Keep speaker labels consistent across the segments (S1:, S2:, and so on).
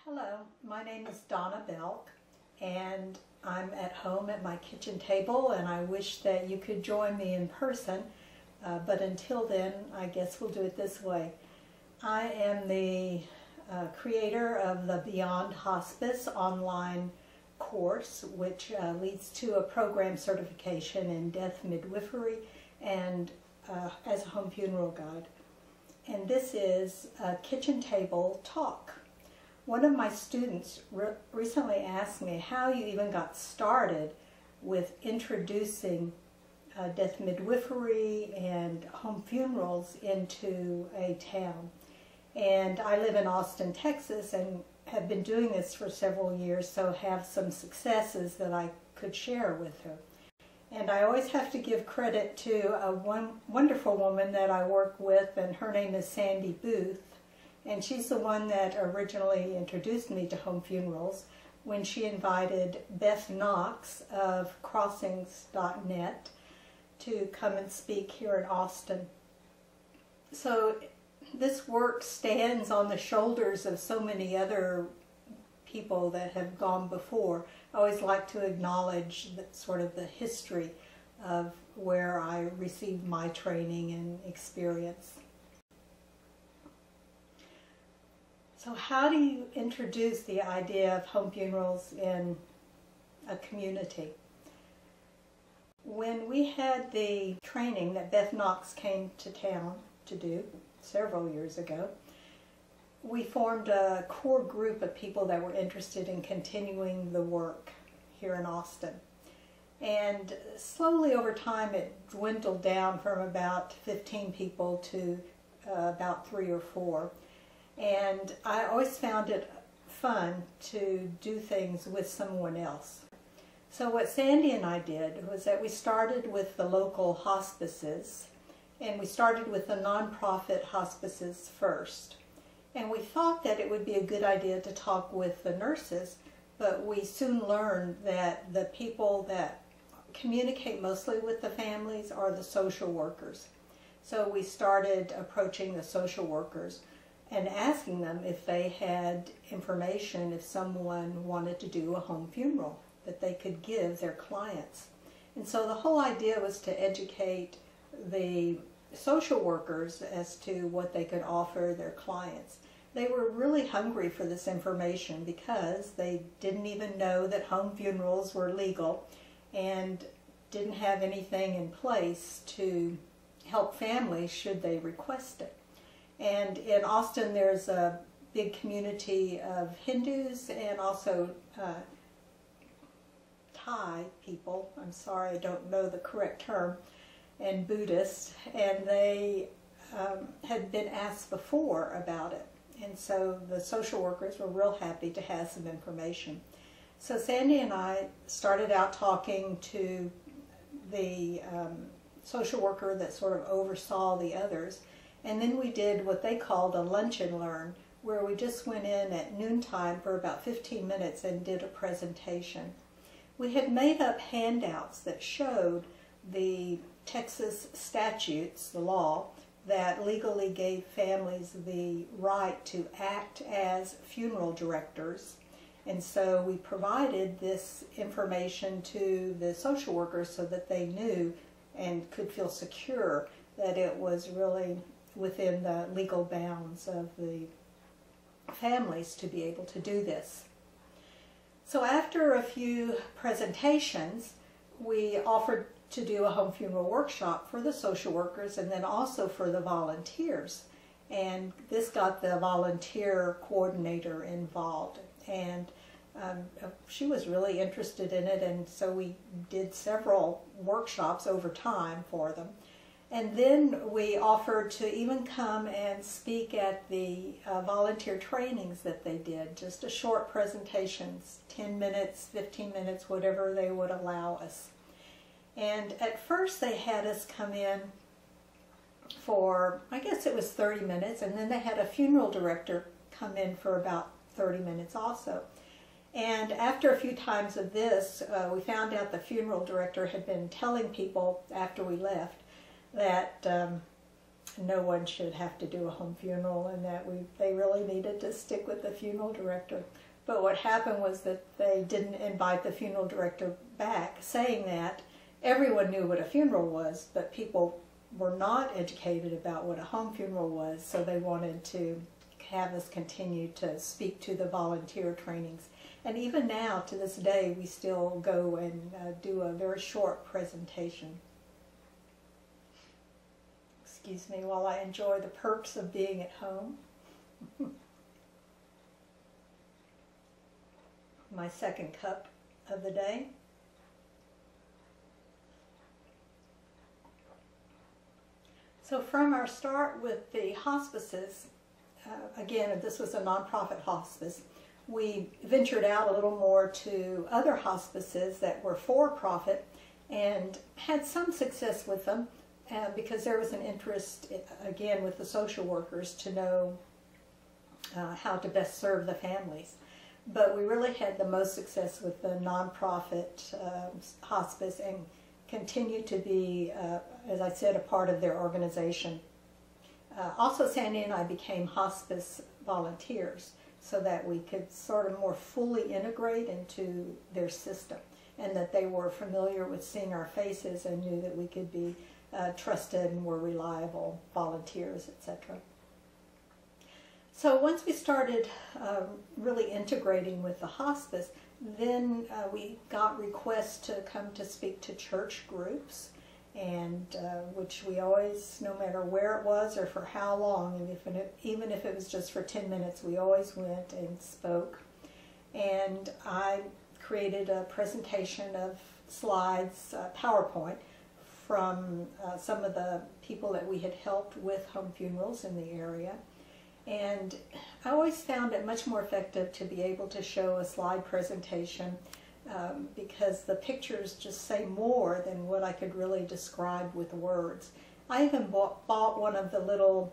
S1: Hello, my name is Donna Belk, and I'm at home at my kitchen table, and I wish that you could join me in person, but until then, I guess we'll do it this way. I am the creator of the Beyond Hospice online course, which leads to a program certification in death midwifery and as a home funeral guide. And this is a kitchen table talk. One of my students recently asked me how you even got started with introducing death midwifery and home funerals into a town. And I live in Austin, Texas, and have been doing this for several years, so have some successes that I could share with her. And I always have to give credit to a wonderful woman that I work with, and her name is Sandy Booth. And she's the one that originally introduced me to home funerals when she invited Beth Knox of Crossings.net to come and speak here in Austin. So this work stands on the shoulders of so many other people that have gone before. I always like to acknowledge sort of the history of where I received my training and experience. So how do you introduce the idea of home funerals in a community? When we had the training that Beth Knox came to town to do several years ago, we formed a core group of people that were interested in continuing the work here in Austin. And slowly over time it dwindled down from about 15 people to about 3 or 4. And I always found it fun to do things with someone else. So what Sandy and I did was that we started with the local hospices, and we started with the nonprofit hospices first. And we thought that it would be a good idea to talk with the nurses, but we soon learned that the people that communicate mostly with the families are the social workers. So we started approaching the social workers and asking them if they had information if someone wanted to do a home funeral that they could give their clients. And so the whole idea was to educate the social workers as to what they could offer their clients. They were really hungry for this information because they didn't even know that home funerals were legal and didn't have anything in place to help families should they request it. And in Austin there's a big community of Hindus and also Thai people, I'm sorry I don't know the correct term, and Buddhists, and they had been asked before about it. And so the social workers were real happy to have some information. So Sandy and I started out talking to the social worker that sort of oversaw the others. And then we did what they called a lunch and learn, where we just went in at noontime for about 15 minutes and did a presentation. We had made up handouts that showed the Texas statutes, the law, that legally gave families the right to act as funeral directors. And so we provided this information to the social workers so that they knew and could feel secure that it was really within the legal bounds of the families to be able to do this. So after a few presentations, we offered to do a home funeral workshop for the social workers and then also for the volunteers. And this got the volunteer coordinator involved. And she was really interested in it, and so we did several workshops over time for them. And then we offered to even come and speak at the volunteer trainings that they did, just a short presentations, 10 minutes, 15 minutes, whatever they would allow us. And at first they had us come in for, I guess it was 30 minutes, and then they had a funeral director come in for about 30 minutes also. And after a few times of this, we found out the funeral director had been telling people after we left that no one should have to do a home funeral, and that they really needed to stick with the funeral director. But what happened was that they didn't invite the funeral director back, saying that everyone knew what a funeral was, but people were not educated about what a home funeral was, so they wanted to have us continue to speak to the volunteer trainings. And even now, to this day, we still go and do a very short presentation. Excuse me while I enjoy the perks of being at home. My second cup of the day. So from our start with the hospices, again, if this was a nonprofit hospice, we ventured out a little more to other hospices that were for-profit and had some success with them because there was an interest, again, with the social workers to know how to best serve the families. But we really had the most success with the nonprofit hospice and continue to be, as I said, a part of their organization. Also, Sandy and I became hospice volunteers so that we could sort of more fully integrate into their system, and that they were familiar with seeing our faces and knew that we could be trusted and were reliable volunteers, etc. So once we started really integrating with the hospice, then we got requests to come to speak to church groups, and which we always, no matter where it was or for how long, and even if it was just for 10 minutes, we always went and spoke. And I created a presentation of slides, PowerPoint, from some of the people that we had helped with home funerals in the area. And I always found it much more effective to be able to show a slide presentation because the pictures just say more than what I could really describe with words. I even bought one of the little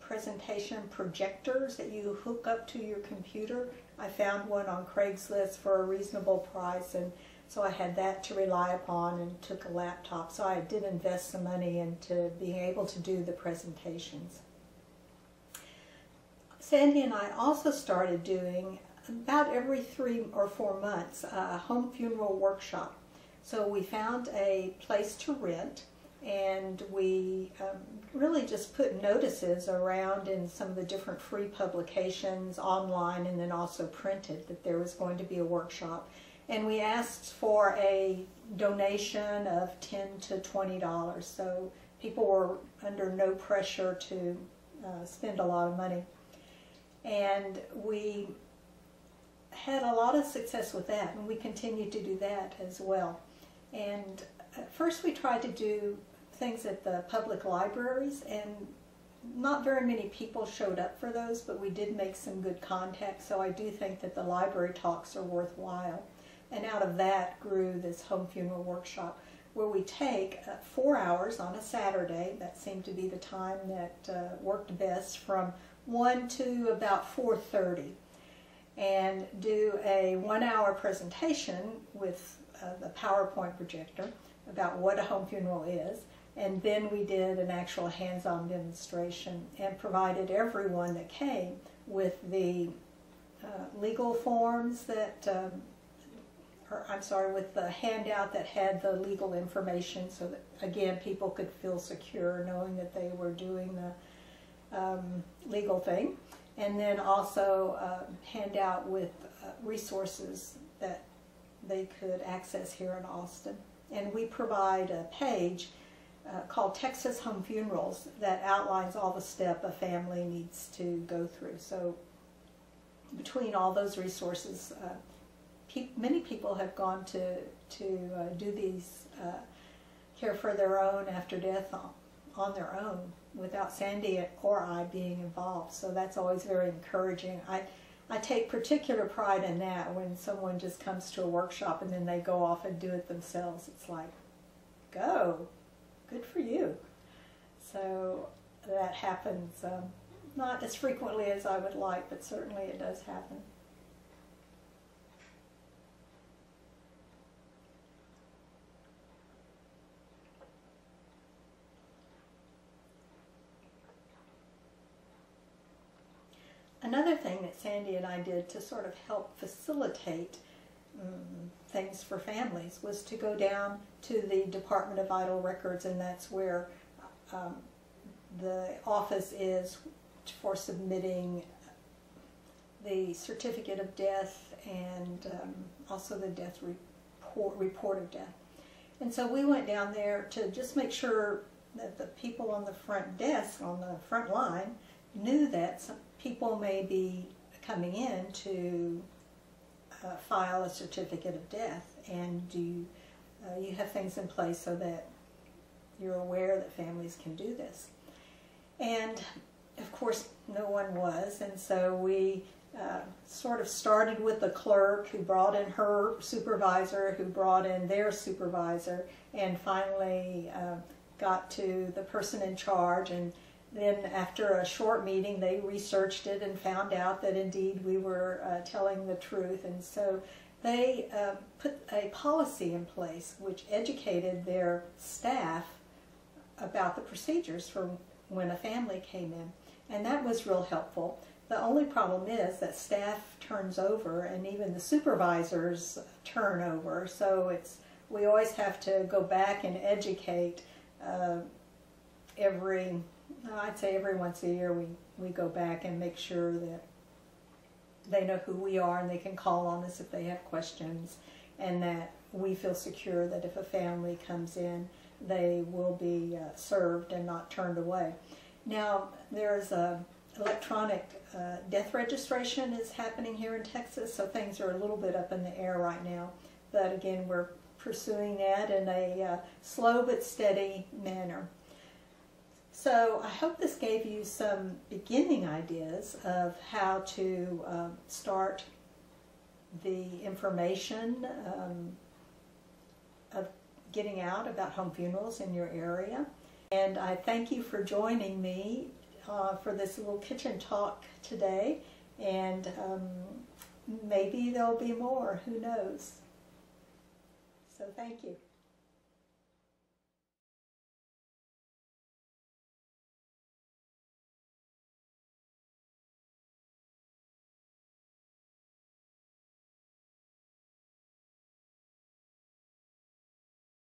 S1: presentation projectors that you hook up to your computer. I found one on Craigslist for a reasonable price, and so I had that to rely upon and took a laptop. So I did invest some money into being able to do the presentations. Sandy and I also started doing about every 3 or 4 months a home funeral workshop. So we found a place to rent, and we really just put notices around in some of the different free publications online and then also printed that there was going to be a workshop. And we asked for a donation of $10 to $20, so people were under no pressure to spend a lot of money. And we had a lot of success with that, and we continued to do that as well. And at first we tried to do things at the public libraries, and not very many people showed up for those, but we did make some good contacts, so I do think that the library talks are worthwhile. And out of that grew this home funeral workshop, where we take 4 hours on a Saturday. That seemed to be the time that worked best, from 1 to about 4:30, and do a 1-hour presentation with the PowerPoint projector about what a home funeral is, and then we did an actual hands-on demonstration and provided everyone that came with the legal forms that, with the handout that had the legal information, so that, again, people could feel secure knowing that they were doing the legal thing, and then also handout with resources that they could access here in Austin. And we provide a page called Texas Home Funerals that outlines all the steps a family needs to go through. So between all those resources, many people have gone to do these care for their own after death on their own, without Sandy or I being involved. So that's always very encouraging. I take particular pride in that, when someone just comes to a workshop and then they go off and do it themselves. It's like, go, good for you. So that happens not as frequently as I would like, but certainly it does happen. Another thing that Sandy and I did to sort of help facilitate things for families was to go down to the Department of Vital Records, and that's where the office is for submitting the certificate of death and also the death report of death. And so we went down there to just make sure that the people on the front desk, on the front line, knew that some people may be coming in to file a certificate of death, and you have things in place so that you're aware that families can do this. And of course no one was, and so we sort of started with the clerk, who brought in her supervisor, who brought in their supervisor, and finally got to the person in charge. And then after a short meeting, they researched it and found out that indeed we were telling the truth. And so they put a policy in place which educated their staff about the procedures for when a family came in. And that was real helpful. The only problem is that staff turns over, and even the supervisors turn over. So we always have to go back and educate I'd say every once a year we go back and make sure that they know who we are and they can call on us if they have questions, and that we feel secure that if a family comes in, they will be served and not turned away. Now, there's a electronic death registration is happening here in Texas, so things are a little bit up in the air right now. But again, we're pursuing that in a slow but steady manner. So I hope this gave you some beginning ideas of how to start the information of getting out about home funerals in your area. And I thank you for joining me for this little kitchen talk today, and maybe there'll be more, who knows. So thank you.